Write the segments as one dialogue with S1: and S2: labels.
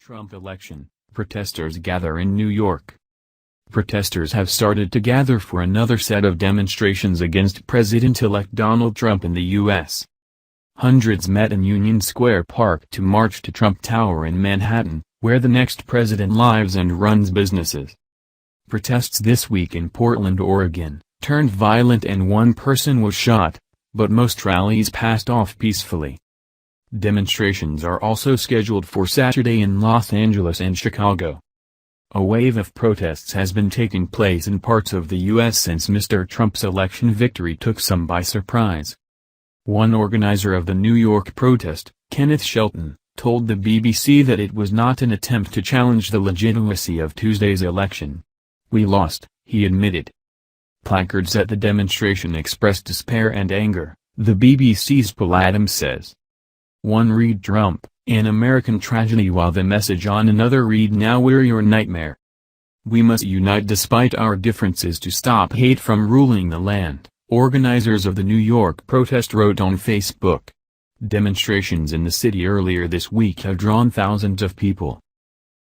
S1: Trump election, protesters gather in New York. Protesters have started to gather for another set of demonstrations against President-elect Donald Trump in the U.S. Hundreds met in Union Square Park to march to Trump Tower in Manhattan, where the next president lives and runs businesses. Protests this week in Portland, Oregon, turned violent and one person was shot, but most rallies passed off peacefully. Demonstrations are also scheduled for Saturday in Los Angeles and Chicago. A wave of protests has been taking place in parts of the U.S. since Mr. Trump's election victory took some by surprise. One organizer of the New York protest, Kenneth Shelton, told the BBC that it was not an attempt to challenge the legitimacy of Tuesday's election. "We lost," he admitted. Placards at the demonstration expressed despair and anger, the BBC's Paul Adams says. One read "Trump, an American tragedy," while the message on another read "Now we're your nightmare. We must unite despite our differences to stop hate from ruling the land," organizers of the New York protest wrote on Facebook. Demonstrations in the city earlier this week have drawn thousands of people.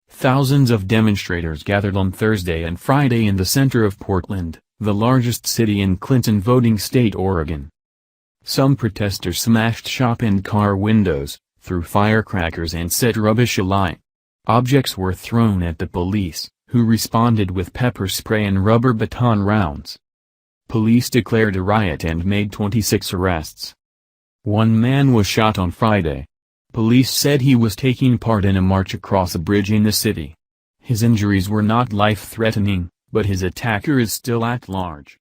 S1: Thousands of demonstrators gathered on Thursday and Friday in the center of Portland, the largest city in Clinton voting state Oregon. Some protesters smashed shop and car windows, threw firecrackers and set rubbish alight. Objects were thrown at the police, who responded with pepper spray and rubber baton rounds. Police declared a riot and made 26 arrests. One man was shot on Friday. Police said he was taking part in a march across a bridge in the city. His injuries were not life-threatening, but his attacker is still at large.